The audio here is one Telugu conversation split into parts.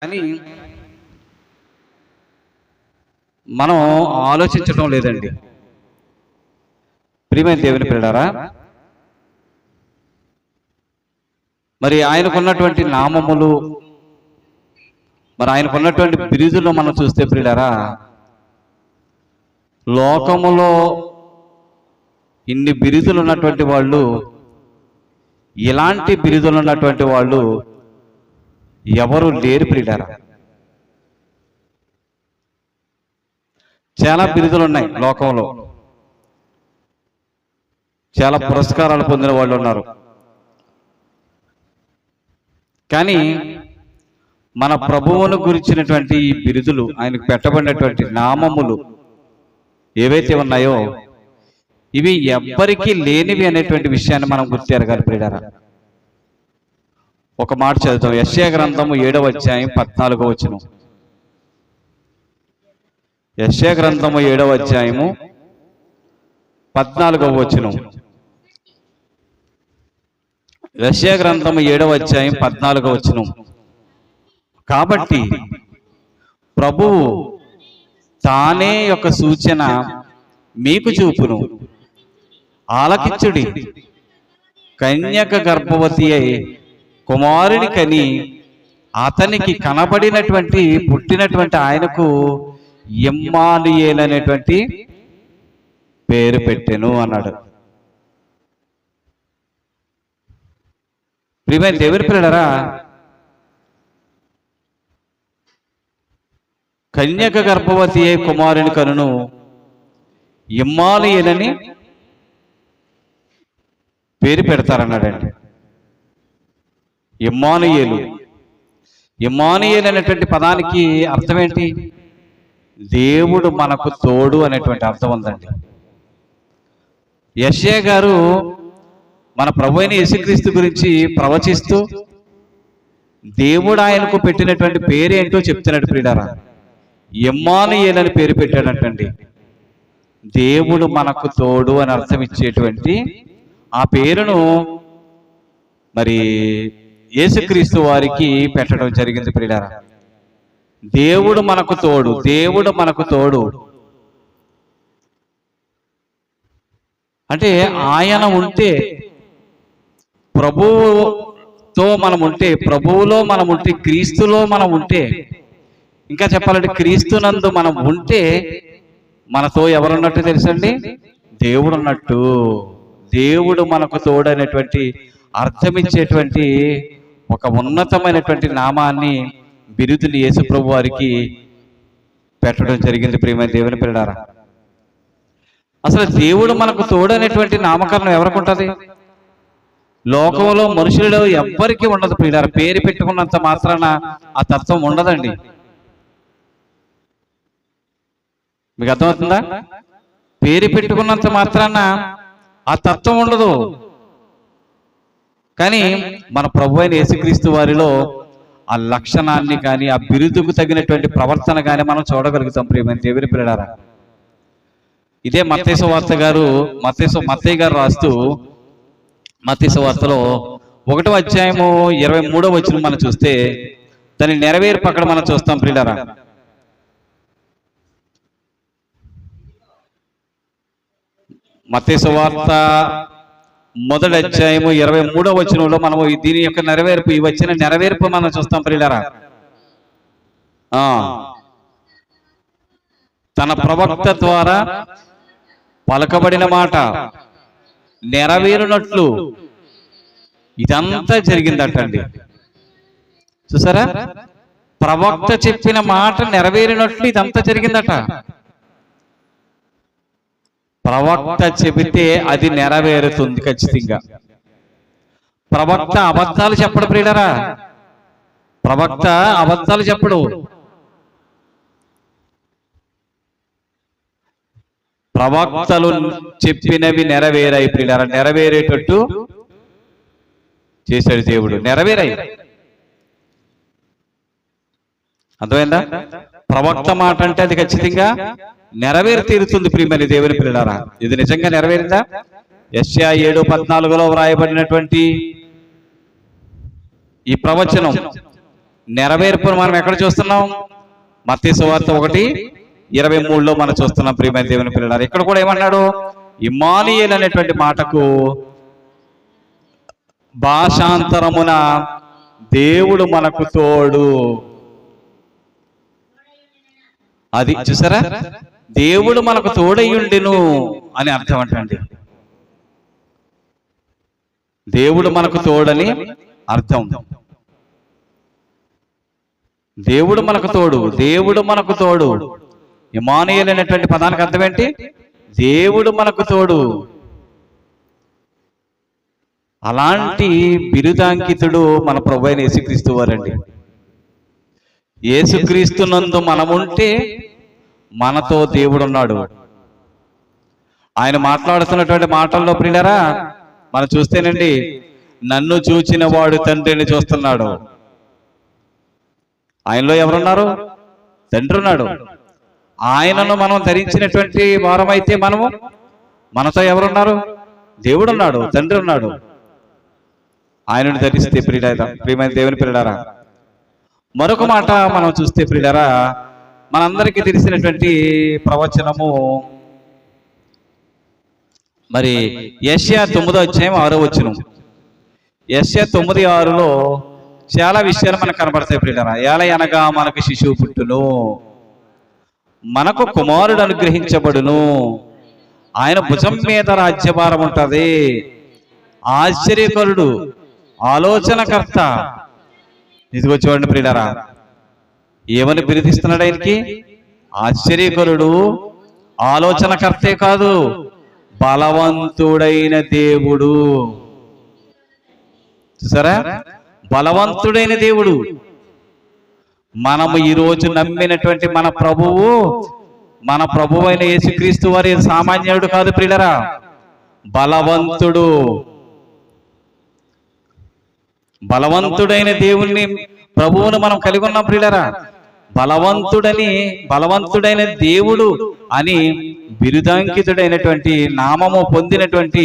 కానీ మనం ఆలోచించడం లేదండి. ప్రియమైన దేవుని పిల్లారా, మరి ఆయనకున్నటువంటి నామములు, మరి ఆయనకున్నటువంటి బిరుదులు మనం చూస్తే పిల్లారా, లోకములో ఇన్ని బిరుదులు ఉన్నటువంటి వాళ్ళు, ఇలాంటి బిరుదులు ఉన్నటువంటి వాళ్ళు ఎవరు లేరు పిల్లారా. చాలా బిరుదులు ఉన్నాయి లోకంలో, చాలా పురస్కారాలు పొందిన వాళ్ళు ఉన్నారు. కానీ మన ప్రభువును గురించినటువంటి ఈ బిరుదులు, ఆయనకు పెట్టబడినటువంటి నామములు ఏవైతే ఉన్నాయో ఇవి ఎవ్వరికీ లేనివి అనేటువంటి విషయాన్ని మనం గుర్తెరగాలి ప్రియులారా. ఒక మాట చదువుతాం, యెషయా గ్రంథము 7వ అధ్యాయం 14వ వచనం. యెషయా గ్రంథము 7వ అధ్యాయము 14వ వచనం. యెషయా గ్రంథము 7వ అధ్యాయం 14వ వచనం. కాబట్టి ప్రభువు తానే యొక్క సూచన మీకు చూపును, ఆలకించుడి. కన్యక గర్భవతి అయి కుమారుని కని అతనికి కనబడినటువంటి పుట్టినటువంటి ఆయనకు ఇమ్మానుయేలు అనేటువంటి పేరు పెట్టెను అన్నాడు. ప్రియమైన దేవుని పిల్లలారా, కన్యక గర్భవతి అయి కుమారుని కనును ఇమ్మానుయేలని పేరు పెడతారన్నాడండి. ఇమ్మానుయేలు, ఇమ్మానుయేలు అనేటువంటి పదానికి అర్థం ఏంటి? దేవుడు మనకు తోడు అనేటువంటి అర్థం ఉందండి. యెషయా గారు మన ప్రభు అయిన యేసుక్రీస్తు గురించి ప్రవచిస్తూ దేవుడు ఆయనకు పెట్టినటువంటి పేరేంటో చెప్తున్నాడు ప్రియులారా. ఇమ్మానుయేలు అని పేరు పెట్టాడంటండి. దేవుడు మనకు తోడు అని అర్థం ఇచ్చేటువంటి ఆ పేరును మరి యేసుక్రీస్తు వారికి పెట్టడం జరిగింది ప్రియులారా. దేవుడు మనకు తోడు, దేవుడు మనకు తోడు అంటే ఆయన ఉంటే, ప్రభువుతో మనం ఉంటే, ప్రభువులో మనం ఉంటే, క్రీస్తులో మనం ఉంటే, ఇంకా చెప్పాలంటే క్రీస్తునందు మనం ఉంటే మనతో ఎవరున్నట్టు తెలుసండి? దేవుడు ఉన్నట్టు. దేవుడు మనకు తోడైనటువంటి అర్థమిచ్చేటువంటి ఒక ఉన్నతమైనటువంటి నామాన్ని, బిరుదుని యేసు ప్రభు వారికి పెట్టడం జరిగింది. ప్రియమైన దేవుని పిల్లారా, అసలు దేవుడు మనకు తోడైనటువంటి నామకరణం ఎవరికి ఉంటుంది? లోకంలో మనుషులలో ఎవ్వరికి ఉండదు ప్రియులారా. పేరు పెట్టుకున్నంత మాత్రాన ఆ తత్వం ఉండదండి. మీకు అర్థమవుతుందా? పేరు పెట్టుకున్నంత మాత్రాన ఆ తత్వం ఉండదు. కానీ మన ప్రభు అయిన యేసుక్రీస్తు వారిలో ఆ లక్షణాన్ని కానీ, ఆ బిరుదుకు తగినటువంటి ప్రవర్తన కానీ మనం చూడగలుగుతాం. ప్రియమైన దేవుని పిల్లారా, ఇదే మత్తయి సువార్త గారు, మత్తయి గారు రాస్తూ మత్తయి సువార్తలో 1వ అధ్యాయము 23వ వచనం మనం చూస్తే దాని నెరవేర్పు అక్కడ మనం చూస్తాం ప్రియులారా. మత్తయి సువార్త 1వ అధ్యాయము 23వ వచనంలో మనము దీని యొక్క నెరవేర్పు, ఈ వచ్చిన నెరవేర్పు మనం చూస్తాం ప్రియులారా. తన ప్రవక్త ద్వారా పలకబడిన మాట నెరవేరునట్లు ఇదంతా జరిగిందటండి. చూసారా? ప్రవక్త చెప్పిన మాట నెరవేరినట్లు ఇదంతా జరిగిందట. ప్రవక్త చెబితే అది నెరవేరుతుంది ఖచ్చితంగా. ప్రవక్త అబద్ధాలు చెప్పడు ప్రియులారా. ప్రవక్త అబద్ధాలు చెప్పడు. ప్రవక్తలు చెప్పినవి నెరవేరాయి ప్రియులారా. నెరవేరేటట్టు చేశాడు దేవుడు. నెరవేరాయి. అర్థమైందా? ప్రవక్త మాట అంటే అది ఖచ్చితంగా నెరవేరి తీరుతుంది. ప్రియమైన దేవుని పిల్లారా, ఇది నిజంగా నెరవేరిందా? యెషయా 7:14లో వ్రాయబడినటువంటి ఈ ప్రవచనం నెరవేర్పును మనం ఎక్కడ చూస్తున్నాం? మత్తయి సువార్త 1:23 మనం చూస్తున్నాం. ప్రియమైన దేవుని పిల్లలారా, ఇక్కడ కూడా ఏమన్నాడు? ఇమ్మానుయేలు అనేటువంటి మాటకు భాషాంతరమున దేవుడు మనకు తోడు. అది చూసారా, దేవుడు మనకు తోడయ్యుండెను అని అర్థం అంటండి. దేవుడు మనకు తోడని అర్థం. దేవుడు మనకు తోడు, దేవుడు మనకు తోడు. ఇమ్మానుయేలు అనేటువంటి పదానికి అర్థం ఏంటి? దేవుడు మనకు తోడు. అలాంటి బిరుదాంకితుడు మన ప్రభువైన యేసుక్రీస్తు వారండి. యేసుక్రీస్తునందు మనముంటే మనతో దేవుడు ఉన్నాడు. ఆయన మాట్లాడుతున్నటువంటి మాటల్లో ప్రియులారా మనం చూస్తేనండి, నన్ను చూచిన వాడు తండ్రిని చూస్తున్నాడు. ఆయనలో ఎవరున్నారు? తండ్రి ఉన్నాడు. ఆయనను మనం ధరించినటువంటి వారమైతే మనతో ఎవరున్నారు? దేవుడు ఉన్నాడు, తండ్రి ఉన్నాడు. ఆయనను ధరిస్తే ప్రియమైన దేవుని పిల్లలారా, మరొక మాట మనం చూస్తే ప్రియులారా, మనందరికీ తెలిసినటువంటి ప్రవచనము మరి యెషయా 9:6. యెషయా 9:6లో చాలా విషయాలు మనకు కనబడతాయి ప్రియులారా. ఏలయనగా మనకు శిశువు పుట్టును, మనకు కుమారుడు అనుగ్రహించబడును, ఆయన భుజం మీద రాజ్యభారం ఉంటది, ఆశ్చర్యకరుడు, ఆలోచనకర్త. ఇదిగో చూడండి ప్రియులారా, ఏమని బిరుదిస్తున్నాడు ఆయనకి? ఆశ్చర్యకరుడు, ఆలోచనకర్తే కాదు, బలవంతుడైన దేవుడు. చూసారా, బలవంతుడైన దేవుడు. మనము ఈరోజు నమ్మినటువంటి మన ప్రభువైన యేసుక్రీస్తు వారి సామాన్యుడు కాదు ప్రియులారా, బలవంతుడు. బలవంతుడైన దేవుణ్ణి, ప్రభువును మనం కలిగి ఉన్నాం ప్రియులారా. బలవంతుడైన దేవుడు అని బిరుదాంకితుడైనటువంటి నామము పొందినటువంటి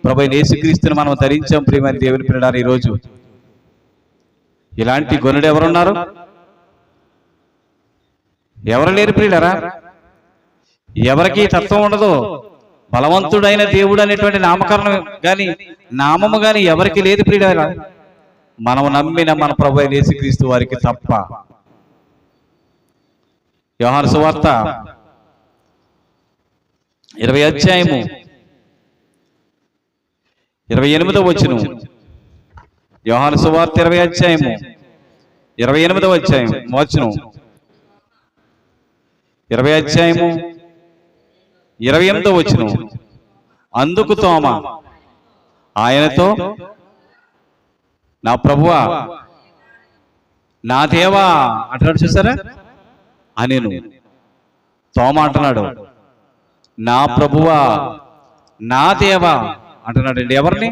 ప్రభువైన యేసుక్రీస్తుని మనం ధరించాం. ప్రియమైన దేవుని పిల్లలారా, ఈరోజు ఇలాంటి గొనుడు ఎవరున్నారు? ఎవరు లేరు ప్రియులారా. ఎవరికి తత్వం ఉండదు. బలవంతుడైన దేవుడు అనేటువంటి నామకరణం గాని నామము గాని ఎవరికి లేదు ప్రియులారా, మనం నమ్మిన మన ప్రభువైన యేసుక్రీస్తు వారికి తప్ప. యోహాను సువార్త 20:28. యోహాను సువార్త 20:28. 20:28. అందుకు తోమా ఆయనతో, నా ప్రభువా, నా దేవా అంటున్నాడు. చూసారా, అనేను. తోమా అంటున్నాడు, నా ప్రభువా, నా దేవా అంటున్నాడు అండి. ఎవరిని?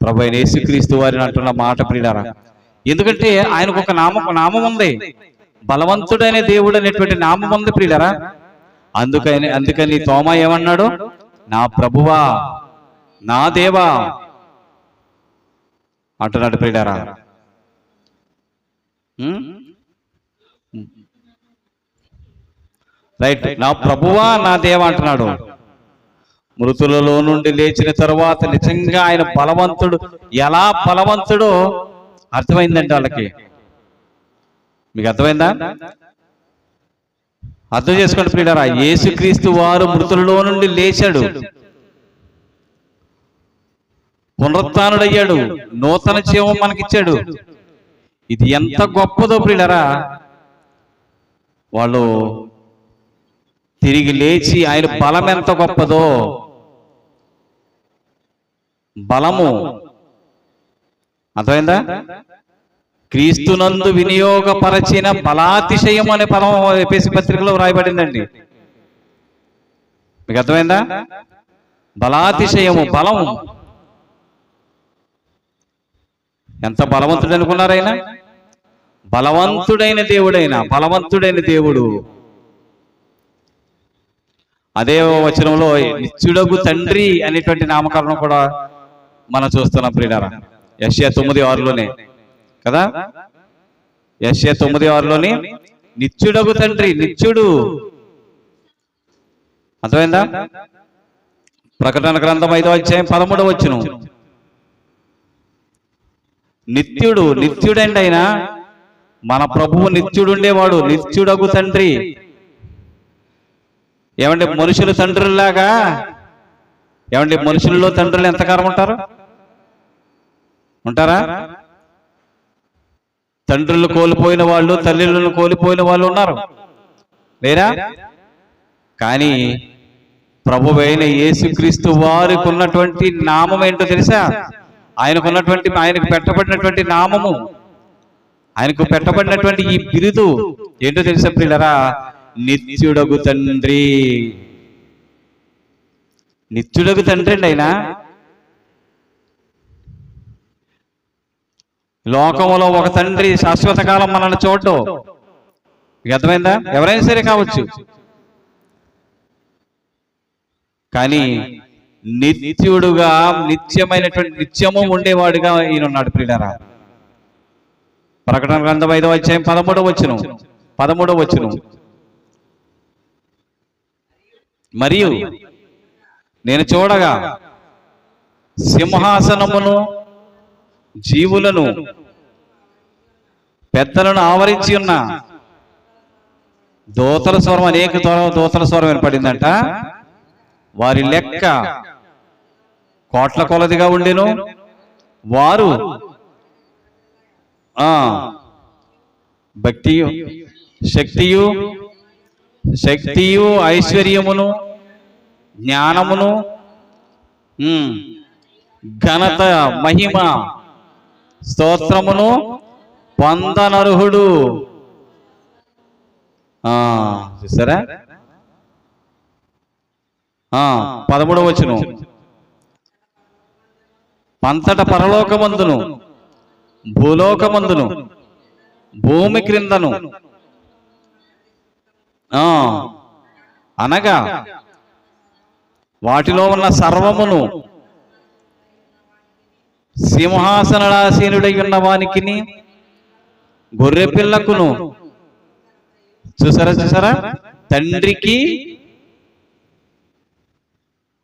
ప్రభువైన యేసుక్రీస్తు వారిని అంటున్న మాట ప్రియులారా. ఎందుకంటే ఆయనకు ఒక నామం ఉంది, బలవంతుడైన దేవుడు అనేటువంటి నామం ఉంది ప్రియులారా. అందుకని తోమా ఏమన్నాడు? నా ప్రభువా, నా దేవా అంటున్నాడు ప్రియులారా. రైట్, నా ప్రభువా, నా దేవా అంటున్నాడు. మృతులలో నుండి లేచిన తరువాత నిజంగా ఆయన బలవంతుడు. ఎలా బలవంతుడో అర్థమైందండి వాళ్ళకి. మీకు అర్థమైందా? అర్థం చేసుకోండి ప్రియులారా. యేసుక్రీస్తు వారు మృతులలో నుండి లేచాడు, పునరుత్థానుడయ్యాడు, నూతన జీవం మనకిచ్చాడు. ఇది ఎంత గొప్పదో ప్రియులారా. వాళ్ళు తిరిగి లేచి ఆయన బలం ఎంత గొప్పదో. బలము అర్థమైందా? క్రీస్తునందు వినియోగపరచిన బలాతిశయం అనే పదం ఎఫెసీ పత్రికలో వ్రాయబడిందండి. మీకు అర్థమైందా? బలాతిశయము, బలము. ఎంత బలవంతుడు అనుకున్నారైనా? బలవంతుడైన దేవుడు. అదే వచనంలో నిత్యుడగు తండ్రి అనేటువంటి నామకరణం కూడా మనం చూస్తున్నాం ప్రియులారా. యెషయా 9:6లోనే కదా. యెషయా 9:6లోని నిత్యుడగు తండ్రి, నిత్యుడు. అర్థమైందా? ప్రకటన గ్రంథం 5:13 నిత్యుడు, నిత్యుడండి ఆయన. మన ప్రభువు నిత్యుడుండేవాడు, నిత్యుడగు తండ్రి. ఏమంటే మనుషులు తండ్రుల్లాగా, ఏమంటే మనుషుల్లో తండ్రులు ఎంతకాలం ఉంటారా? తండ్రులు కోల్పోయిన వాళ్ళు, తల్లిలను కోల్పోయిన వాళ్ళు ఉన్నారు, లేరా? కానీ ప్రభువైన యేసుక్రీస్తు వారికి ఉన్నటువంటి నామం ఏంటో తెలుసా? ఆయనకు పెట్టబడినటువంటి నామము, ఆయనకు పెట్టబడినటువంటి ఈ బిరుదు ఏంటో తెలుసా ప్రియులారా? నిత్యుడగు తండ్రి. నిత్యుడగు తండ్రి అండి ఆయన. లోకంలో ఒక తండ్రి శాశ్వత కాలం మనల్ని చూడడం. అర్థమైందా? ఎవరైనా సరే కావచ్చు, కానీ నిత్యుడుగా, నిత్యమైనటువంటి నిత్యము ఉండేవాడుగా ఈయన ఉన్నాడు ప్రియులారా. ప్రకటన గ్రంథం 5:13 మరియు నేను చూడగా సింహాసనమును, జీవులను, పెద్దలను ఆవరించి ఉన్న దూతల స్వరం, అనేక దూతల స్వరం వినపడిందంట. వారి లెక్క కోట్ల కొలదిగా ఉండెను. వారు భక్తియు, శక్తియు, ఐశ్వర్యమును, జ్ఞానమును, ఘనత, మహిమ, స్తోత్రమును పొందనర్హుడు. చూసారా? 13 అంతట పరలోకమందును, భూలోకమందును, భూమి క్రిందను, అనగా వాటిలో ఉన్న సర్వమును, సింహాసనాసీనుడై ఉన్న వానికిని, గొర్రె పిల్లకును, చూసారా? తండ్రికి,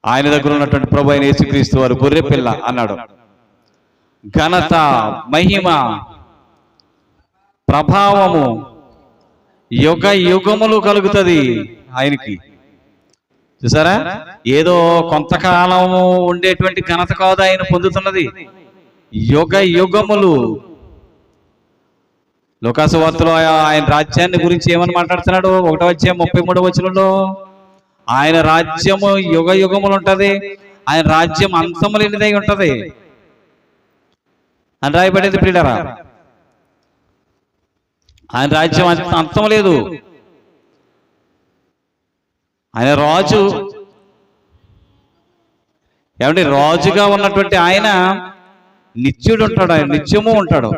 ఆయన దగ్గర ఉన్నటువంటి ప్రభు అయిన యేసుక్రీస్తు వారు గొర్రె పిల్ల అన్నాడు. ఘనత, మహిమ, ప్రభావము యుగ యుగములు కలుగుతుంది ఆయనకి. చూసారా? ఏదో కొంతకాలము ఉండేటువంటి ఘనత కాదు ఆయన పొందుతున్నది, యుగ యుగములు. లూకాసు వార్తలో ఆయన రాజ్యాన్ని గురించి ఏమని మాట్లాడుతున్నాడు? 1:33 ఆయన రాజ్యము యుగ యుగములు ఉంటది, ఆయన రాజ్యం అంతము లేనిదై ఉంటది అని రాయబడేది ప్రియులారా. ఆయన రాజ్యం అంతం లేదు. ఆయన రాజు. ఏమంటే రాజుగా ఉన్నటువంటి ఆయన నిత్యుడు ఉంటాడు, ఆయన నిత్యము ఉంటాడు.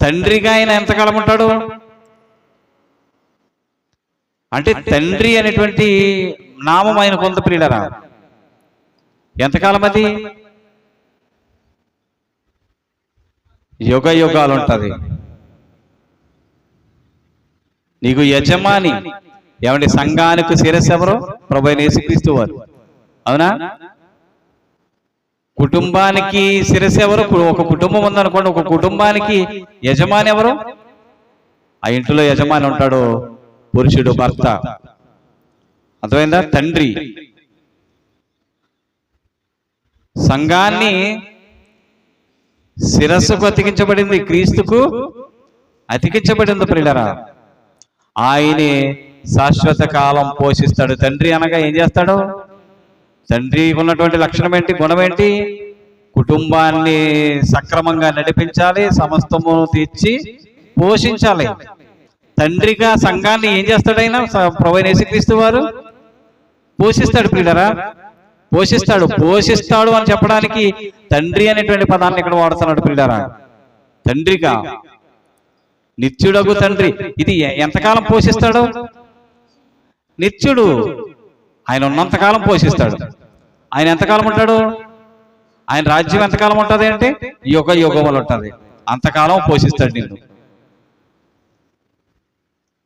తండ్రిగా ఆయన ఎంతకాలం ఉంటాడు అంటే, తండ్రి అనేటువంటి నామం ఆయన కొంత ప్రియులరా. ఎంతకాలం అది? యుగ యుగాలు ఉంటది. నీకు యజమాని. ఏమంటే సంఘానికి శిరస్సు ఎవరు? ప్రభువైన యేసుక్రీస్తు వారు. అవునా? కుటుంబానికి శిరస్సు ఎవరు? ఒక కుటుంబం ఉందనుకోండి, ఒక కుటుంబానికి యజమాని ఎవరు? ఆ ఇంట్లో యజమాని ఉంటాడు, పురుషుడు, భర్త. అర్థమైందా? తండ్రి. సంఘాన్ని శిరస్సుకు అతికించబడింది, క్రీస్తుకు అతికించబడింది ప్రియులారా. ఆయనే శాశ్వత కాలం పోషిస్తాడు. తండ్రి అనగా ఏం చేస్తాడు? తండ్రికి ఉన్నటువంటి లక్షణం ఏంటి, గుణం ఏంటి? కుటుంబాన్ని సక్రమంగా నడిపించాలి, సమస్తము తీర్చి పోషించాలి. తండ్రిగా సంఘాన్ని ఏం చేస్తాడైనా ప్రభువైన యేసుక్రీస్తు వారు పోషిస్తాడు ప్రియులారా. పోషిస్తాడు అని చెప్పడానికి తండ్రి అనేటువంటి పదాన్ని ఇక్కడ వాడుతున్నాడు ప్రియులారా. తండ్రిగా, నిత్యుడగు తండ్రి. ఇది ఎంతకాలం పోషిస్తాడు? నిత్యుడు. ఆయన ఉన్నంతకాలం పోషిస్తాడు. ఆయన ఎంతకాలం ఉంటాడు? ఆయన రాజ్యం ఎంతకాలం ఉంటుంది అంటే యుగ యుగములు ఉంటుంది. అంతకాలం పోషిస్తాడు నిన్ను.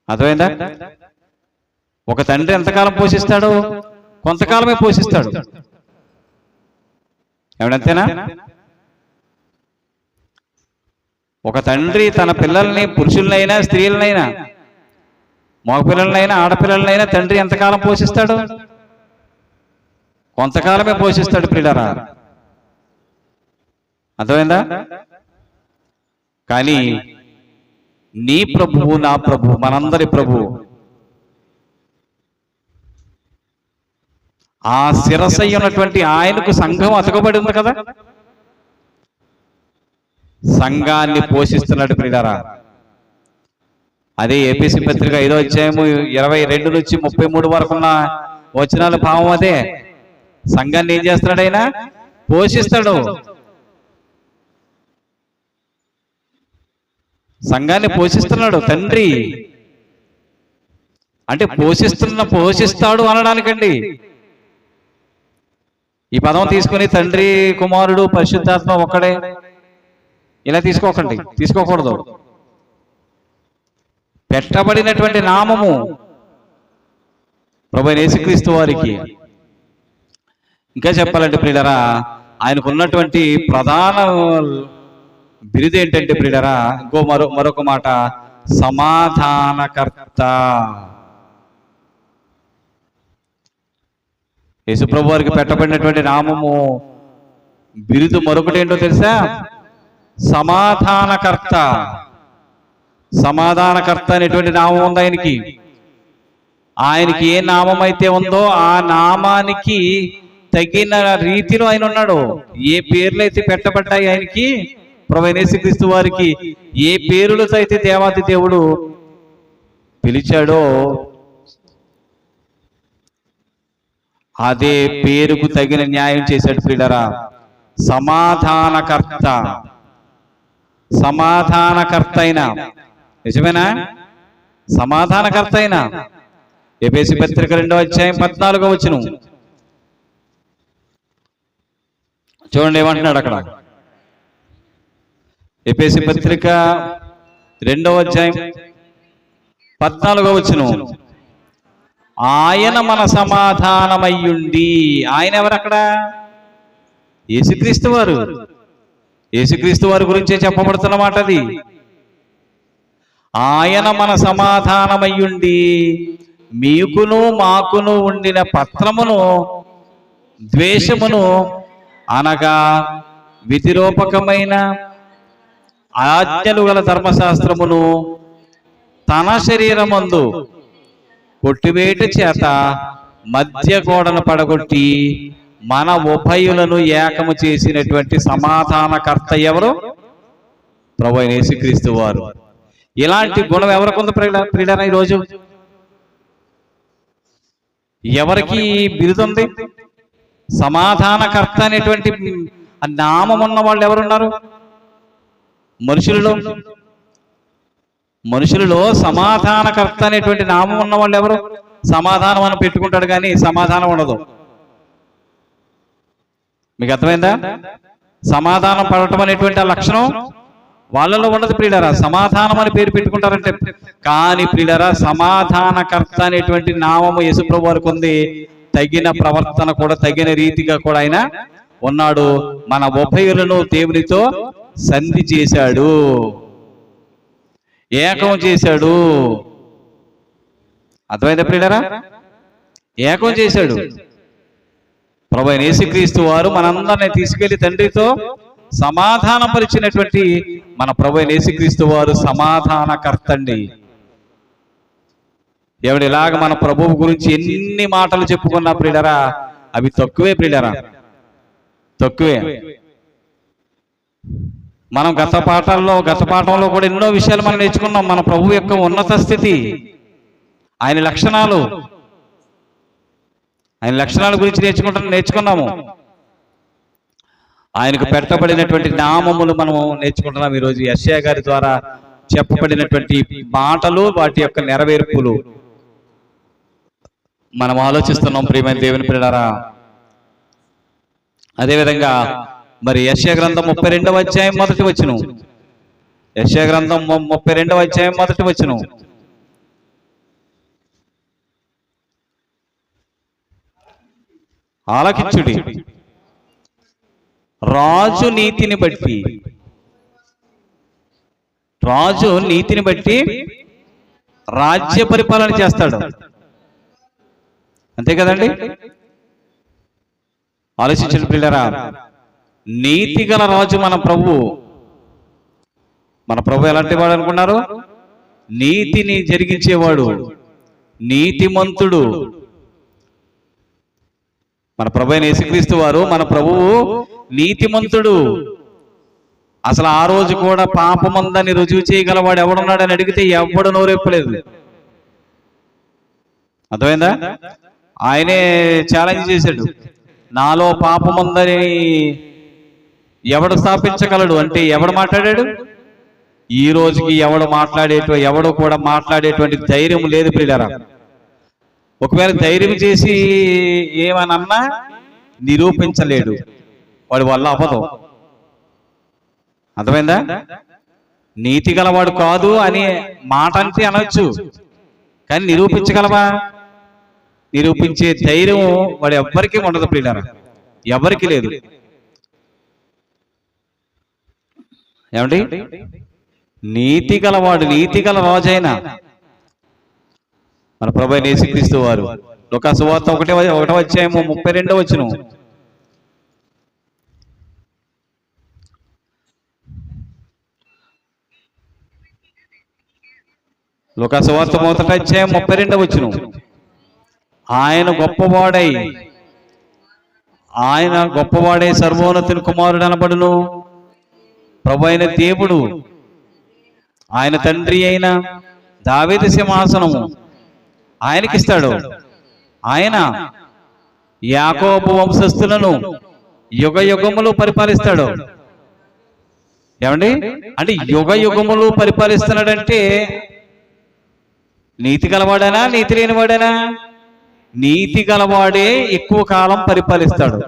అర్థమైందా? ఒక తండ్రి ఎంతకాలం పోషిస్తాడు? కొంతకాలమే పోషిస్తాడు. ఏమంతేనా? ఒక తండ్రి తన పిల్లల్ని, పురుషులనైనా స్త్రీలనైనా, మగపిల్లలనైనా ఆడపిల్లలనైనా తండ్రి ఎంతకాలం పోషిస్తాడు? కొంతకాలమే పోషిస్తాడు ప్రియులారా. అర్థమైందా? కానీ నీ ప్రభువు, నా ప్రభువు, మనందరి ప్రభువు ఆ శిరస్సు ఉన్నటువంటి ఆయనకు సంఘం అతకబడి ఉంది కదా, సంఘాన్ని పోషిస్తున్నాడు ప్రియులారా. అదే ఎఫెసీ పత్రిక 5వ అధ్యాయము 22 నుంచి 33 వరకు ఉన్న వచనాల భావం అదే. సంఘాన్ని ఏం చేస్తున్నాడు? ఆయన పోషిస్తాడు. సంఘాన్ని పోషిస్తున్నాడు తండ్రి. అంటే పోషిస్తాడు అనడానికండి. ఈ పదం తీసుకుని తండ్రి, కుమారుడు, పరిశుద్ధాత్మ ఒక్కడే ఇలా తీసుకోకూడదు. పెట్టబడినటువంటి నామము ప్రభువైన యేసుక్రీస్తు వారికి. ఇంకా చెప్పాలంటే ప్రియులారా, ఆయనకు ఉన్నటువంటి ప్రధాన బిరుదు ఏంటంటే ప్రియులారా, మరొక మాట, సమాధానకర్త. యేసుప్రభు వారికి పెట్టబడినటువంటి నామము, బిరుదు మరొకటి ఏంటో తెలుసా? సమాధానకర్త. సమాధానకర్త అనేటువంటి నామం ఉంది ఆయనకి. ఆయనకి ఏ నామం అయితే ఉందో ఆ నామానికి తగిన రీతిలో ఆయన ఉన్నాడు. ఏ పేర్లు అయితే పెట్టబడ్డాయి ఆయనకి, ప్రభువైన యేసుక్రీస్తు వారికి ఏ పేరులతో అయితే దేవాది దేవుడు పిలిచాడో అదే పేరుకు తగిన న్యాయం చేశాడు ప్రియులారా. సమాధానకర్త. సమాధానకర్త అయినా, నిజమేనా? సమాధానకర్త అయినా. ఎఫెసీ పత్రిక 2వ అధ్యాయం 14వ వచనం చూడండి, ఏమంటున్నాడు అక్కడ. ఎఫెసీ పత్రిక 2వ అధ్యాయం 14వ వచనం, ఆయన మన సమాధానమయ్యుండి. ఆయన ఎవరక్కడ? యేసుక్రీస్తు వారు. యేసుక్రీస్తు వారి గురించే చెప్పబడుతున్నమాట అది. ఆయన మన సమాధానమయ్యుండి మీకును మాకును ఉండిన పత్రమును, ద్వేషమును అనగా విధిరూపకమైన ఆజ్ఞలు గల ధర్మశాస్త్రమును తన శరీరమందు కొట్టివేటు చేత మధ్య గోడను పడగొట్టి మన ఉభయులను ఏకము చేసినటువంటి సమాధానకర్త ఎవరు? ప్రభువైన యేసుక్రీస్తు వారు. ఇలాంటి గుణం ఎవరికి ఉంది ప్రియులారా? ఈరోజు ఎవరికి బిరుదుంది? సమాధానకర్త అనేటువంటి నామం ఉన్న వాళ్ళు ఎవరున్నారు? మనుషులలో సమాధానకర్త అనేటువంటి నామం ఉన్న వాళ్ళు ఎవరు? సమాధానం అని పెట్టుకుంటాడు కానీ సమాధానం ఉండదు. మీకు అర్థమైందా? సమాధానం పడటం అనేటువంటి ఆ లక్షణం వాళ్ళలో ఉండదు ప్రియులారా. సమాధానం అని పేరు పెట్టుకుంటారంటే, కానీ ప్రియులారా సమాధానకర్త అనేటువంటి నామము యేసుప్రభు వారికి ఉంది. తగిన ప్రవర్తన కూడా, తగిన రీతిగా కూడా ఆయన ఉన్నాడు. మన ఉభయులను దేవునితో సంధి చేశాడు, ఏకం చేశాడు. అర్థమైందా ప్రియులారా? ఏకం చేశాడు. ప్రభువైన యేసుక్రీస్తు వారు మనందరినీ తీసుకెళ్లి తండ్రితో సమాధానపరిచినటువంటి మన ప్రభువైన యేసుక్రీస్తు వారు సమాధానకర్త అండి. దేవుడు ఇలాగ మన ప్రభువు గురించి ఎన్ని మాటలు చెప్పుకున్నా ప్రియులారా, అవి తక్కువే ప్రియులారా, తక్కువే. మనం గత పాఠంలో కూడా ఎన్నో విషయాలు మనం నేర్చుకున్నాం. మన ప్రభువు యొక్క ఉన్నత స్థితి, ఆయన లక్షణాల గురించి నేర్చుకున్నాము. ఆయనకు పెట్టబడినటువంటి నామములు మనం నేర్చుకుంటున్నాం. ఈరోజు యెషయా గారి ద్వారా చెప్పబడినటువంటి మాటలు, వాటి యొక్క నెరవేర్పులు మనం ఆలోచిస్తున్నాం ప్రియమైన దేవుని ప్రియులారా. అదేవిధంగా మరి యెషయా గ్రంథం 32వ అధ్యాయం 1వ వచనం, యెషయా గ్రంథం 32వ అధ్యాయం 1వ వచనం. ఆలకించుడి, రాజు నీతిని బట్టి రాజ్య పరిపాలన చేస్తాడు. అంతే కదండి? ఆలోచించండి పిల్లరా, నీతి గల రాజు మన ప్రభువు. మన ప్రభు ఎలాంటి వాడు అనుకున్నారు? నీతిని జరిగించేవాడు, నీతిమంతుడు. మన ప్రభు అయిన యేసుక్రీస్తు వారు, మన ప్రభువు నీతిమంతుడు. అసలు ఆ రోజు కూడా పాపమందని రుజువు చేయగలవాడు ఎవడున్నాడని అడిగితే ఎవడు నోరెప్పలేదు. అర్థమైందా? ఆయనే ఛాలెంజ్ చేశాడు, నాలో పాపముందని ఎవడు స్థాపించగలడు అంటే ఎవడు మాట్లాడాడు? ఈ రోజుకి ఎవడు కూడా మాట్లాడేటువంటి ధైర్యం లేదు ప్రియులారా. ఒకవేళ ధైర్యం చేసి ఏమనన్నా నిరూపించలేడు, వాడి వల్ల అవ్వదు. అర్థమైందా? నీతి గలవాడు కాదు అని మాట అంటే అనొచ్చు, కానీ నిరూపించగలవా? నిరూపించే ధైర్యం వాడు ఎవ్వరికీ ఉండదు ప్రియులారా, ఎవరికి లేదు. ఏమండి? నీతి గలవాడు, నీతి గల రాజైన మన ప్రభు అయిన యేసుక్రీస్తు వారు. లూకా సువార్త 1వ అధ్యాయం 32వ వచనం. లూకా సువార్త 1వ అధ్యాయం 32వ వచనం. ఆయన గొప్పవాడే సర్వోన్నతుని కుమారుడు అనబడును. ప్రభు అయిన దేవుడు ఆయన తండ్రి అయిన దావీదు సింహాసనము ఆయనకిస్తాడు. ఆయన యాకోబు వంశస్థులను యుగ యుగములు పరిపాలిస్తాడు. ఏమండి? అంటే యుగ యుగములు పరిపాలిస్తున్నాడంటే నీతి గలవాడేనా, నీతి లేనివాడేనా? నీతి గలవాడే ఎక్కువ కాలం పరిపాలిస్తాడు.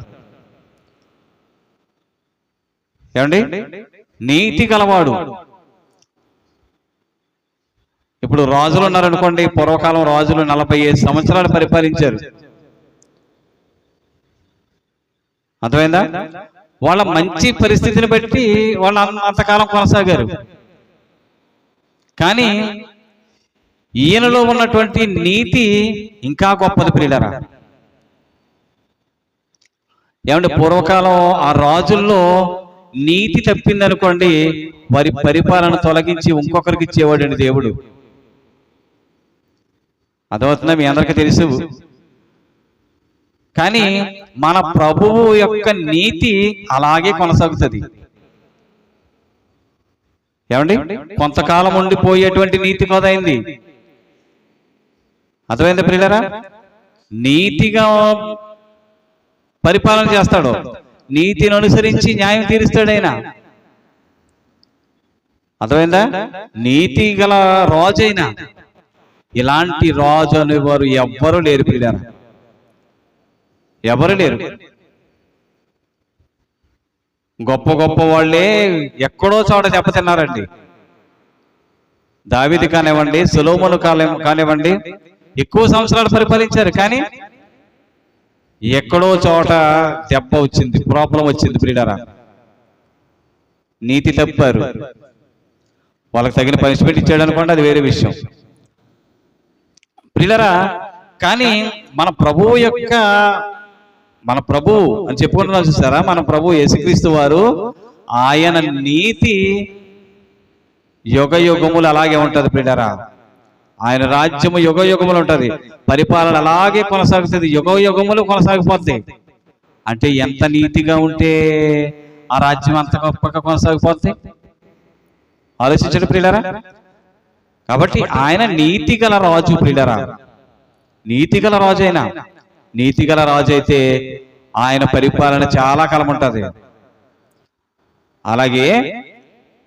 ఏమండి? నీతి గలవాడు. ఇప్పుడు రాజులు ఉన్నారనుకోండి, పూర్వకాలం రాజులు 45 సంవత్సరాలు పరిపాలించారు. అర్థమైందా? వాళ్ళ మంచి పరిస్థితిని బట్టి వాళ్ళు అంతకాలం కొనసాగారు. కానీ ఈయనలో ఉన్నటువంటి నీతి ఇంకా గొప్పది ప్రియులారా. ఏమంటే పూర్వకాలం ఆ రాజుల్లో నీతి తప్పిందనుకోండి, వారి పరిపాలన తొలగించి ఇంకొకరికి ఇచ్చేవాడండి దేవుడు. అదవుతుందా? మీ అందరికీ తెలుసు. కానీ మన ప్రభువు యొక్క నీతి అలాగే కొనసాగుతుంది. ఏమండి? కొంతకాలం ఉండిపోయేటువంటి నీతి కొదైంది. అర్థమైంది ప్రియులారా? నీతిగా పరిపాలన చేస్తాడు, నీతిని అనుసరించి న్యాయం తీరుస్తాడు ఆయన. అర్థమైందా? నీతి గల రాజు అయినా. ఇలాంటి రాజు అనేవారు ఎవ్వరూ లేరు ప్రియులారా, ఎవరు లేరు. గొప్ప గొప్ప వాళ్ళే ఎక్కడో చోట దెబ్బతిన్నారండి. దావీదు కానివ్వండి, సొలొమోను కానివ్వండి, ఎక్కువ సంవత్సరాలు పరిపాలించారు, కానీ ఎక్కడో చోట దెబ్బ వచ్చింది, ప్రాబ్లం వచ్చింది ప్రియులారా. నీతి తప్పారు, వాళ్ళకి తగిన పనిష్మెంట్ ఇచ్చాడు అనుకోండి, అది వేరే విషయం ప్రియులారా. కానీ మన ప్రభువు అని చెప్పుకుంటున్నాం చూసారా, మన ప్రభు యేసుక్రీస్తు వారు, ఆయన నీతి యుగ యుగములు అలాగే ఉంటది ప్రియులారా. ఆయన రాజ్యము యుగ యుగములు ఉంటది, పరిపాలన అలాగే కొనసాగుతుంది, యుగ యుగములు కొనసాగిపోద్ది. అంటే ఎంత నీతిగా ఉంటే ఆ రాజ్యం అంత గొప్పగా కొనసాగిపోద్ది, ఆలోచించండి ప్రియులారా. కాబట్టి ఆయన నీతి గల రాజు ప్రియులారా. నీతి గల రాజు అయినా, నీతి గల రాజు అయితే ఆయన పరిపాలన చాలా కాలం ఉంటది. అలాగే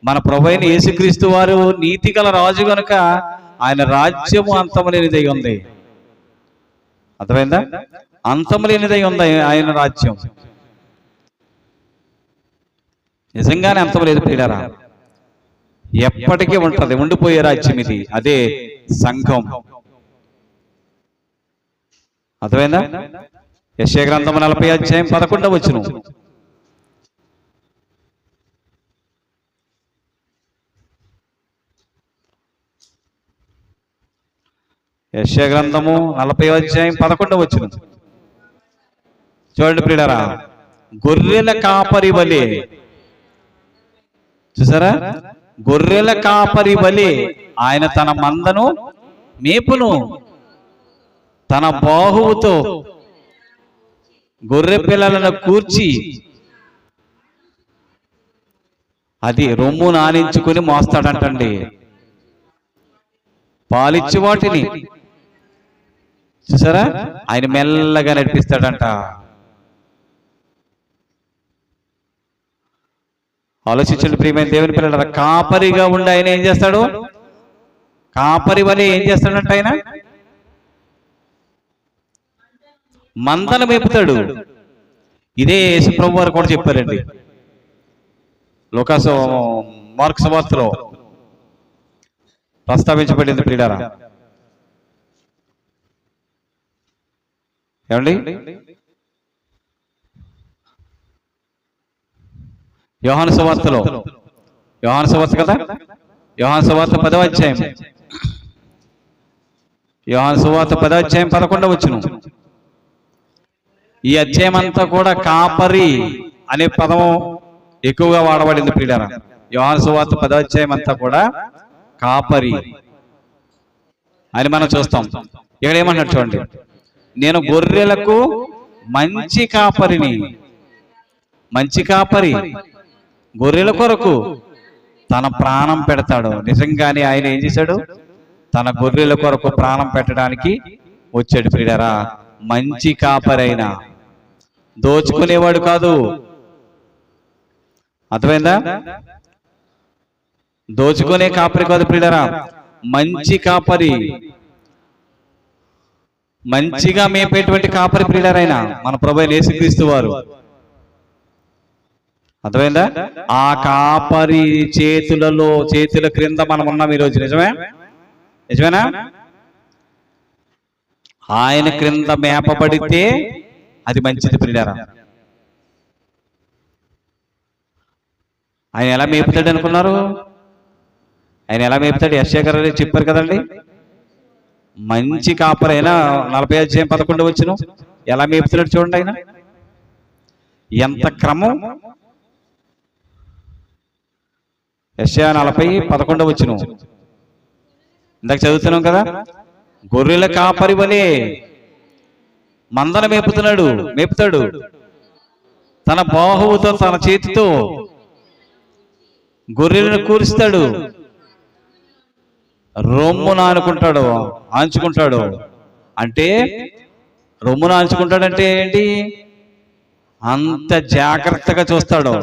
మన ప్రభు అయిన యేసుక్రీస్తు వారు నీతి గల రాజు కనుక ఆయన రాజ్యము అంతము లేనిదై ఉంది. అర్థమైందా? అంతము లేనిదై ఉంది ఆయన రాజ్యం. నిజంగానే అంతము లేదు ప్రియులారా. ఎప్పటికీ ఉంటది, ఉండిపోయే రాజ్యం ఇది. అదే సంఘం. అర్థమైందా? యెషయా గ్రంథం 40 అధ్యాయం 11వ వచనం. యెషయా గ్రంథము 40 అధ్యాయం 11వ వచనం చూడండి ప్రియులారా. గొర్రెల కాపరి వలె, చూసారా, గొర్రెల కాపరి వలె ఆయన తన మందను మేపును, తన బాహువుతో గొర్రె పిల్లలను కూర్చి అది రొమ్ము నానించుకుని మోస్తాడంటండి. పాలిచ్చి వాటిని చూసారా, ఆయన మెల్లగా నడిపిస్తాడంట. ఆలోచించండి ప్రియమైన దేవుని పిల్లల, కాపరిగా ఉండి ఆయన ఏం చేస్తాడు? కాపరి వలె ఏం చేస్తాడంట? ఆయన మందను మేపుతాడు. ఇదే యేసుప్రభు వారు కూడా చెప్పారండి. లూకాసు మార్కు సువార్తలో ప్రస్తావించబడింది ప్రియులారా. ఏమండి? యోహాను సువార్తలో, యోహాను సువార్త కదా, యోహాను సువార్త 10వ అధ్యాయం, యోహాను సువార్త 10వ అధ్యాయం 11వ వచనం. ఈ అధ్యాయం అంతా కూడా కాపరి అనే పదం ఎక్కువగా వాడబడింది ప్రియులారా. యోహాను సువార్త 10వ అధ్యాయం అంతా కూడా కాపరి అని మనం చూస్తాం. ఇక్కడ ఏమన్నాడు చూడండి, నేను గొర్రెలకు మంచి కాపరిని. మంచి కాపరి గొర్రెల కొరకు తన ప్రాణం పెడతాడు. నిజంగానే ఆయన ఏం చేశాడు? తన గొర్రెల కొరకు ప్రాణం పెట్టడానికి వచ్చాడు ప్రియులారా. మంచి కాపరైన, దోచుకునేవాడు కాదు. అర్థమైందా? దోచుకునే కాపరి కాదు ప్రియులారా, మంచి కాపరి, మంచిగా మేపేటువంటి కాపరి ప్రియులారైన మన ప్రభువైన యేసుక్రీస్తు వారు. అర్థమైందా? ఆ కాపరి చేతుల క్రింద మనం ఉన్నాం ఈరోజు. నిజమేనా? ఆయన క్రింద మేపబడితే అది మంచిది ప్రియులారా. ఆయన ఎలా మేపుతాడు అనుకున్నారు? ఆయన ఎలా మేపుతాడు? యెషయా గారు చెప్పారు కదండి, మంచి కాపరి. అయినా 40 అధ్యాయం 11 వచనం ఎలా మేపుతున్నాడు చూడండి. ఆయన ఎంత క్రమం. యెషయా 40:11 వచనం ఇందాక చదువుతున్నాం కదా. గొర్రెల కాపరి వలె మందన మేపుతాడు. తన బాహువుతో, తన చేతితో గొర్రెలను కూరుస్తాడు. రొమ్మున ఆంచుకుంటాడు. అంటే రొమ్మున ఆంచుకుంటాడంటే ఏంటి? అంత జాగ్రత్తగా చూస్తాడు.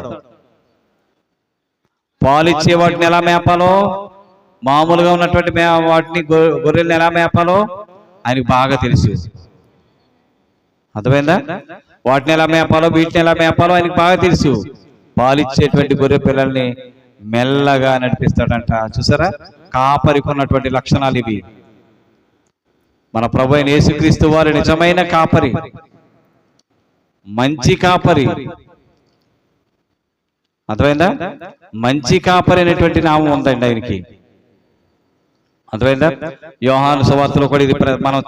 పాలిచ్చే వాటిని ఎలా మేపాలో, మామూలుగా ఉన్నటువంటి వాటిని గొర్రెల్ని ఎలా మేపాలో ఆయనకు బాగా తెలుసు. అర్థమైందా? వాటిని ఎలా మేపాలో, వీటిని ఎలా మేపాలో ఆయనకు బాగా తెలుసు. పాలిచ్చేటువంటి గొర్రె పిల్లల్ని మెల్లగా నడిపిస్తాడంట. చూసారా, కాపరికి ఉన్నటువంటి లక్షణాలు ఇవి. మన ప్రభువైన యేసుక్రీస్తు వారు నిజమైన కాపరి, మంచి కాపరి. అర్థమైందా? మంచి కాపరి అనేటువంటి నామం ఉందండి ఆయనకి. అర్థమైందా? యోహాను సువార్తలో కూడా ఇది మనం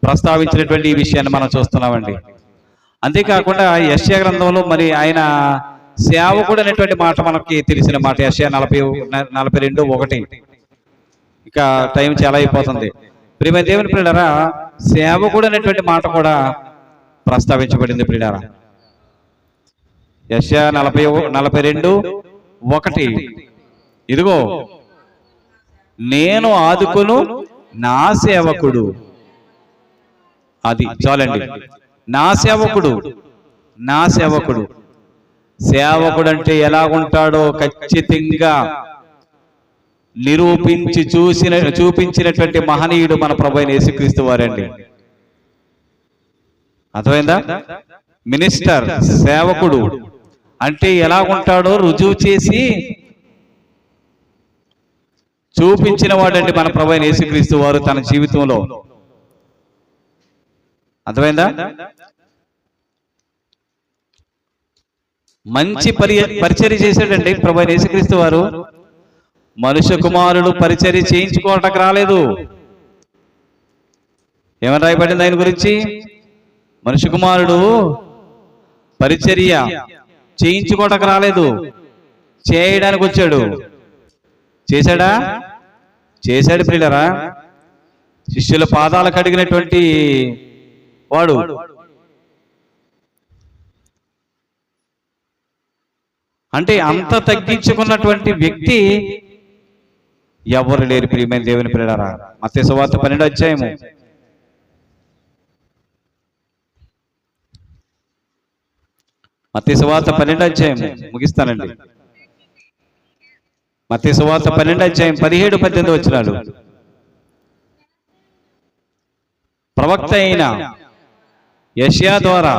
ప్రస్తావించినటువంటి ఈ విషయాన్ని మనం చూస్తున్నామండి. అంతేకాకుండా యెషయా గ్రంథంలో మరి ఆయన సేవకుడు అనేటువంటి మాట మనకి తెలిసిన మాట. యెషయా 42:1. ఇక టైం చాలా అయిపోతుంది. ప్రియమైన దేవుని ప్రియులారా, సేవకుడు అనేటువంటి మాట కూడా ప్రస్తావించబడింది ప్రియులారా. యెషయా 42:1. ఇదిగో నేను ఆదుకొను నా సేవకుడు. అది చాలండి. నా సేవకుడు. సేవకుడు అంటే ఎలాగుంటాడో ఖచ్చితంగా చూపించినటువంటి మహనీయుడు మన ప్రభువైన యేసుక్రీస్తు వారండి. అర్థమైందా? మినిస్టర్, సేవకుడు అంటే ఎలాగుంటాడో రుజువు చేసి చూపించిన వాడండి మన ప్రభు అయిన యేసుక్రీస్తు వారు తన జీవితంలో. అర్థమైందా? మంచి పరిచర్య చేశాడండి ప్రభు అయిన యేసుక్రీస్తు వారు. మనుష్య కుమారుడు పరిచర్య చేయించుకోవటానికి రాలేదు. ఏమని రాయబడింది ఆయన గురించి? మనుష్య కుమారుడు పరిచర్య చేయించుకోవటానికి రాలేదు, చేయడానికి వచ్చాడు. చేశాడా? చేశాడు ప్రియులారా. శిష్యుల పాదాలు కడిగినటువంటి వాడు. అంటే అంత తగ్గించుకున్నటువంటి వ్యక్తి ఎవరు లేరు ప్రియమైన దేవుని ప్రియులారా. మత్తయి సువార్త 12వ అధ్యాయము. మత్తయి సువార్త 12వ అధ్యాయము ముగిస్తానండి. మత్తయి సువార్త 12వ అధ్యాయం 17-18 వచనాలు. ప్రవక్త అయిన యెషయా ద్వారా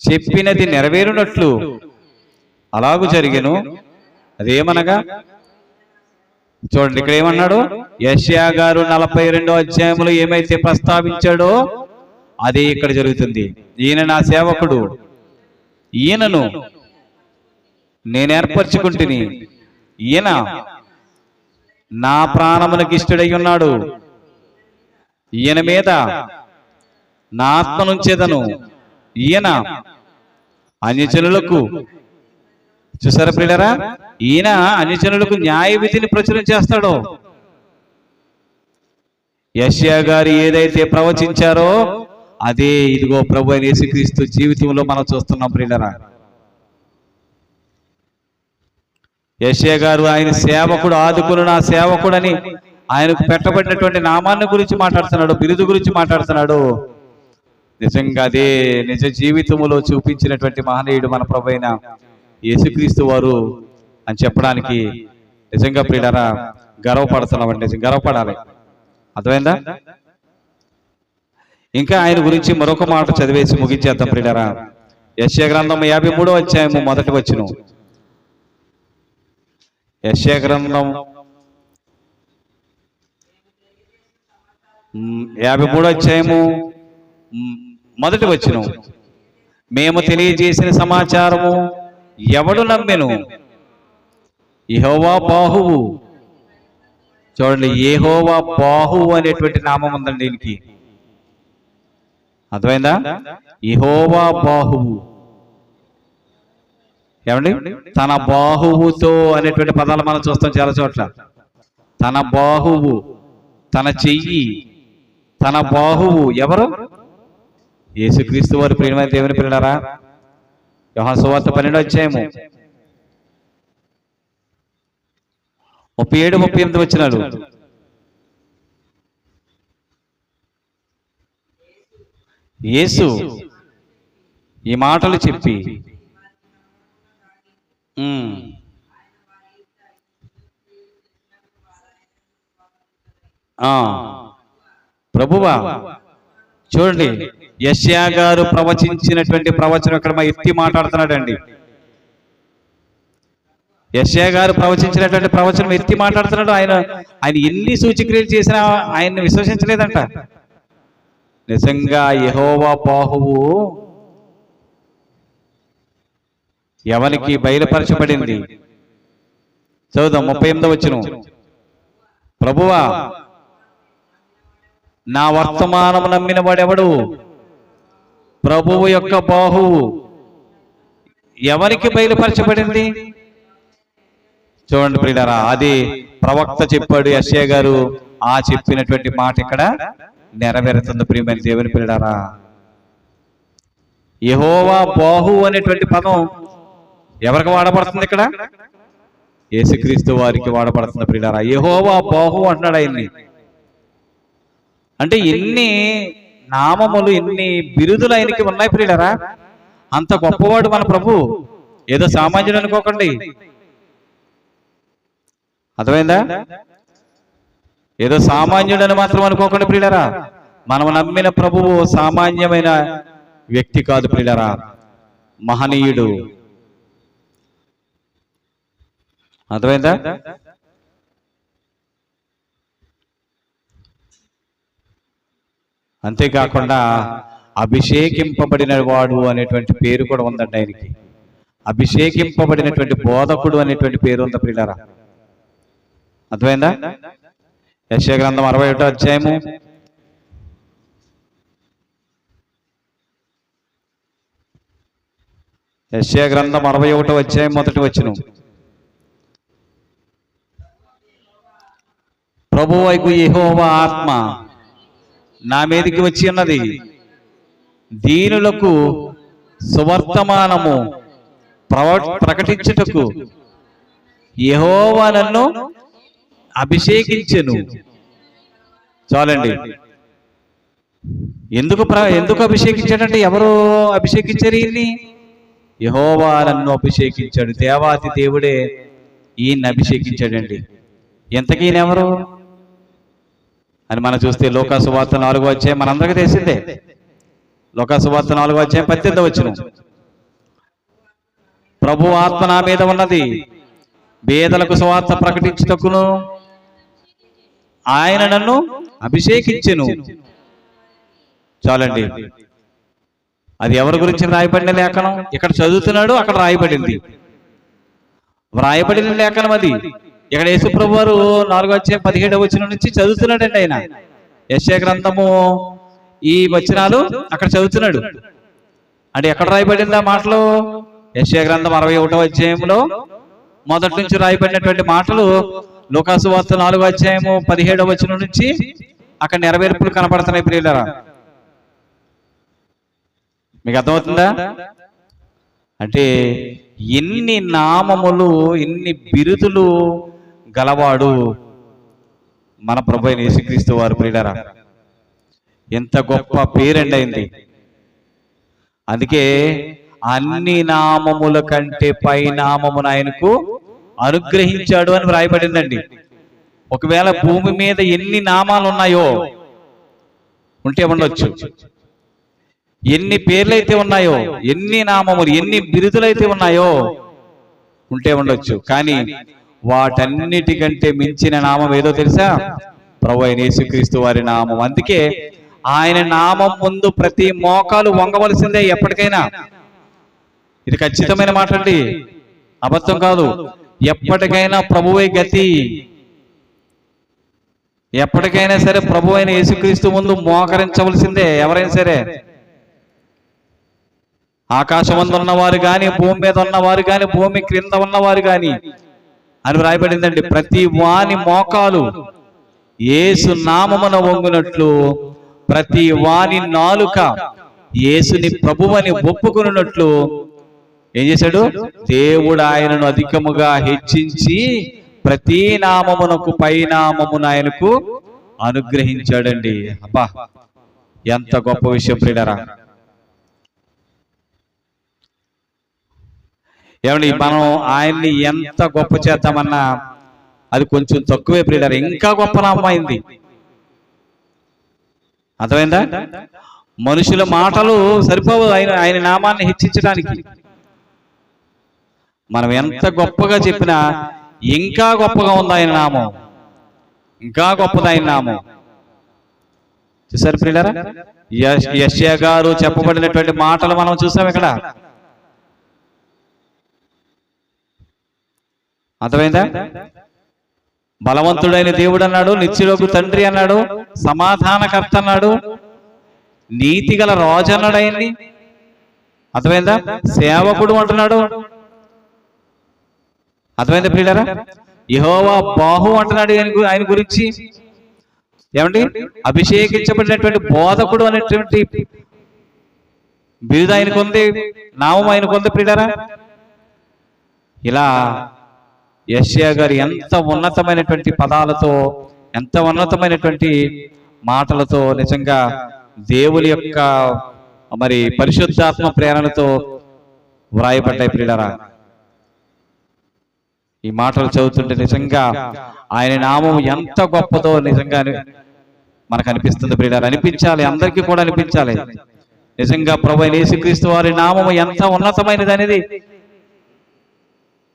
చెప్పినది నెరవేరునట్లు అలాగూ జరిగెను. అదేమనగా, చూడండి ఇక్కడ ఏమన్నాడు? యెషయా గారు 42వ అధ్యాయంలో ఏమైతే ప్రస్తావించాడో అదే ఇక్కడ జరుగుతుంది. ఈయన నా సేవకుడు, ఈయనను నేను ఏర్పరచుకుంటుని, ఈయన నా ప్రాణమునకు ఇష్టడై ఉన్నాడు, ఈయన మీద నా ఆత్మనుంచేదను, ఈయన అన్యజనులకు, చూసారా ప్రియులారా, ఈయన అన్యజనులకు న్యాయ విధిని ప్రచురం చేస్తాడో. యెషయా గారు ఏదైతే ప్రవచించారో అదే ఇదిగో ప్రభు అయిన యేసుక్రీస్తు జీవితంలో మనం చూస్తున్నాం ప్రియులారా. యెషయా గారు ఆయన సేవకుడు, ఆదుకును నా సేవకుడని ఆయనకు పెట్టబడినటువంటి నామాన్ని గురించి మాట్లాడుతున్నాడు, బిరుదు గురించి మాట్లాడుతున్నాడు. నిజంగా అదే నిజ జీవితంలో చూపించినటువంటి మహనీయుడు మన ప్రభు అయిన యేసుక్రీస్తు వారు అని చెప్పడానికి నిజంగా ప్రియులారా గర్వపడుతున్నామండి. నిజంగా గర్వపడాలి. అర్థమైందా? ఇంకా ఆయన గురించి మరొక మాట చదివేసి ముగించేద్దాం ప్రియులారా. యెషయా గ్రంథం 53వ అధ్యాయము 1వ వచనం. యెషయా గ్రంథం 53వ అధ్యాయము 1వ వచనం. మేము తెలియజేసిన సమాచారము ఎవడు నమ్మెను? యెహోవా బాహువు. చూడండి, యెహోవా బాహువు అనేటువంటి నామం ఉందండి దీనికి. అర్థమైందా? యెహోవా బాహువు. ఏమండి? తన బాహువుతో అనేటువంటి పదాలు మనం చూస్తాం చాలా చోట్ల. తన బాహువు, తన చెయ్యి, తన బాహువు ఎవరు? యేసుక్రీస్తు వారు. ప్రియమైన దేవుని పిల్లలారా, యోహాను సువార్త 12వ అధ్యాయము 37-38 వచనాలు. యేసు ఈ మాటలు చెప్పి ప్రభువా, చూడండి యెషయా గారు ప్రవచించినటువంటి ప్రవచనం ఇక్కడ ఎత్తి మాట్లాడుతున్నాడండి. యెషయా గారు ప్రవచించినటువంటి ప్రవచనం ఎత్తి మాట్లాడుతున్నాడు. ఆయన ఎన్ని సూచక్రియలు చేసినా ఆయన్ని విశ్వసించలేదంట. నిజంగా యెహోవా బాహువు ఎవరికి బయలుపరచబడింది? చదువుదాం 38వ వచనం. ప్రభువా, నా వర్తమానము నమ్మిన వాడెవడు? ప్రభువు యొక్క బాహువు ఎవరికి బయలుపరచబడింది? చూడండి ప్రియులారా, అది ప్రవక్త చెప్పాడు యెషయా గారు. ఆ చెప్పినటువంటి మాట ఇక్కడ నెరవేరుతుంది ప్రియమైన దేవుని ప్రియులారా. యెహోవా బాహువు అనేటువంటి పదం ఎవరికి వాడబడుతుంది ఇక్కడ? యేసుక్రీస్తు వారికి వాడబడుతుంది ప్రియులారా. యెహోవా బాహువు అంటున్నాడు ఆయన్ని. అంటే ఎన్ని నామములు, ఎన్ని బిరుదులు ఆయనకి ఉన్నాయి ప్రియులారా. అంత గొప్పవాడు మన ప్రభు. ఏదో సామాన్యుడు అనుకోకండి. అర్థమైందా? ఏదో సామాన్యుడని మాత్రం అనుకోకండి ప్రియులారా. మనం నమ్మిన ప్రభువు సామాన్యమైన వ్యక్తి కాదు ప్రియులారా, మహనీయుడు. అర్థమైందా? అంతేకాకుండా అభిషేకింపబడిన వాడు అనేటువంటి పేరు కూడా ఉందండి ఆయనకి. అభిషేకింపబడినటువంటి బోధకుడు అనేటువంటి పేరు ఉంది ప్రియులారా. అర్థమైందా? యెషయా గ్రంథం 61వ అధ్యాయము 61వ అధ్యాయం 1వ వచనం. ప్రభువైపు యెహోవా ఆత్మ నా మీదికి వచ్చి ఉన్నది, దీనులకు సువర్తమానము ప్రకటించుటకు యెహోవా నన్ను అభిషేకించెను. చాలండి. ఎందుకు అభిషేకించాడంటే, ఎవరు అభిషేకించారు ఈయన్ని? యెహోవా నన్ను అభిషేకించాడు. దేవాతి దేవుడే ఈయన్ని అభిషేకించాడండి. ఎంతకీ ఈయన ఎవరు అని మనం చూస్తే లోకా సువార్త 4వ అధ్యాయం మనందరికీ తెలిసిందే. లోకా సువార్త 4వ అధ్యాయం 18వ వచనం. ప్రభు ఆత్మ నా మీద ఉన్నది, పేదలకు సువార్త ప్రకటించుటకును ఆయన నన్ను అభిషేకించెను. చాలండి. అది ఎవరి గురించి రాయబడిన లేఖనం? ఇక్కడ చదువుతున్నాడు, అక్కడ రాయబడింది. వ్రాయబడిన లేఖనం అది. ఇక్కడ యేసుప్రభు వారు 4వ అధ్యాయం 17వ వచనం నుంచి చదువుతున్నాడండి ఆయన. యెషయా గ్రంథము ఈ వచనాలు అక్కడ చదువుతున్నాడు. అంటే ఎక్కడ రాయబడింది ఆ మాటలు? యెషయా గ్రంథం 61వ అధ్యాయంలో మొదటి నుంచి రాయబడినటువంటి మాటలు లూకా సువార్త 4వ అధ్యాయము 17వ వచనం నుంచి అక్కడ నెరవేర్పులు కనపడుతున్నాయి ప్రియులారా. మీకు అర్థమవుతుందా? అంటే ఎన్ని నామములు, ఎన్ని బిరుదులు గలవాడు మన ప్రభు అయిన యేసుక్రీస్తు వారు ప్రియులారా. ఎంత గొప్ప పేరండి అయింది. అందుకే అన్ని నామముల కంటే పై నామమును ఆయనకు అనుగ్రహించాడు అని వ్రాయబడిందండి. ఒకవేళ భూమి మీద ఎన్ని నామాలు ఉన్నాయో ఉంటే ఉండొచ్చు, ఎన్ని పేర్లైతే ఉన్నాయో, ఎన్ని నామములు, ఎన్ని బిరుదులైతే ఉన్నాయో ఉంటే ఉండొచ్చు, కానీ వాటన్నిటికంటే మించిన నామం ఏదో తెలుసా? ప్రభు అయిన యేసుక్రీస్తు వారి నామం. అందుకే ఆయన నామం ముందు ప్రతి మోకాలు వంగవలసిందే ఎప్పటికైనా. ఇది ఖచ్చితమైన మాట అండి, అబద్ధం కాదు. ఎప్పటికైనా ప్రభువే గతి. ఎప్పటికైనా సరే ప్రభు అయిన యేసుక్రీస్తు ముందు మోకరించవలసిందే ఎవరైనా సరే. ఆకాశం ముందు ఉన్నవారు కానీ, భూమి మీద ఉన్నవారు కానీ, భూమి క్రింద ఉన్నవారు కానీ అని వ్రాయబడిందండి. ప్రతి వాని మోకాలు యేసు నామమున వంగునట్లు, ప్రతి వాని నాలుక యేసుని ప్రభువని ఒప్పుకొనున్నట్లు ఏం చేశాడు? దేవుడు ఆయనను అధికముగా హెచ్చించి ప్రతి నామమునకు పై నామమును ఆయనకు అనుగ్రహించాడండి. అబ్బా, ఎంత గొప్ప విషయం ప్రియులారా. ఏమండి, మనం ఆయన్ని ఎంత గొప్ప చేద్దామన్నా అది కొంచెం తక్కువే ప్రియులారా. ఇంకా గొప్ప నామం అయింది. అర్థమైందా? మనుషుల మాటలు సరిపోవు ఆయన నామాన్ని హెచ్చించడానికి. మనం ఎంత గొప్పగా చెప్పినా ఇంకా గొప్పగా ఉంది ఆయన నామం, ఇంకా గొప్పది ఆయన నామం. చూసారు ప్రియులారా? యెషయా గారు చెప్పబడినటువంటి మాటలు మనం చూసాం ఇక్కడ. అర్థమైందా? బలవంతుడైన దేవుడు అన్నాడు, నిత్యులకు తండ్రి అన్నాడు, సమాధానకర్త అన్నాడు, నీతిగల రాజు అన్నాడు ఆయన్ని. అర్థమైందా? సేవకుడు అంటున్నాడు. అర్థమైందా ప్రియులారా? యెహోవా బాహు అంటున్నాడు ఆయన గురించి. ఏమండి, అభిషేకించబడినటువంటి బోధకుడు అనేటువంటి బిరుదు ఆయనకు ఉంది, నామం ఆయనకు ఉంది ప్రియులారా. ఇలా యెషయా గారు ఎంత ఉన్నతమైనటువంటి పదాలతో, ఎంత ఉన్నతమైనటువంటి మాటలతో, నిజంగా దేవుని యొక్క మరి పరిశుద్ధాత్మ ప్రేరణతో వ్రాయబడ్డాయి ప్రియులారా. ఈ మాటలు చదువుతుంటే నిజంగా ఆయన నామం ఎంత గొప్పదో నిజంగా మనకు అనిపిస్తుంది ప్రియులారా. అనిపించాలి, అందరికీ కూడా అనిపించాలి. నిజంగా ప్రభువైన యేసుక్రీస్తు వారి నామము ఎంత ఉన్నతమైనది అనేది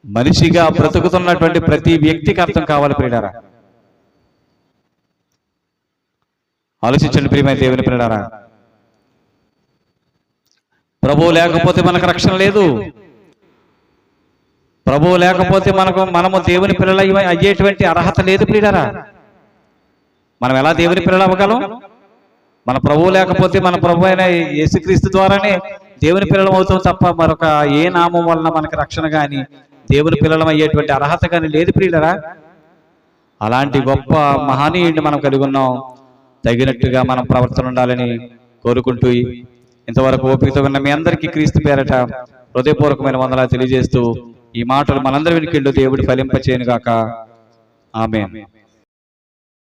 మనిషిగా బ్రతుకుతున్నటువంటి ప్రతి వ్యక్తికి అర్థం కావాలి ప్రియులారా. ఆలోచించండి ప్రియమైన దేవుని పిల్లలారా. ప్రభువు లేకపోతే మనకు రక్షణ లేదు. ప్రభువు లేకపోతే మనము దేవుని పిల్లల అయ్యేటువంటి అర్హత లేదు ప్రియులారా. మనం ఎలా దేవుని పిల్లలు అవ్వగలం? మన ప్రభువు లేకపోతే మన ప్రభు అయిన యేసుక్రీస్తు ద్వారానే దేవుని పిల్లలం అవుతాం తప్ప మరొక ఏ నామం వలన మనకి రక్షణ కానీ దేవుని పిల్లలం అయ్యేటువంటి అర్హత కానీ లేదు ప్రియులారా. అలాంటి గొప్ప మహనీయుడిని మనం కలిగి ఉన్నాం. తగినట్టుగా మనం ప్రవర్తన ఉండాలని కోరుకుంటూ ఇంతవరకు ఓపికతో ఉన్న మీ అందరికీ క్రీస్తు పేరట హృదయపూర్వకమైన వందనాలు తెలియజేస్తూ ఈ మాటలు మనందరి వెనుకల్లో దేవుడు ఫలింపచేయను గాక. ఆమేన్.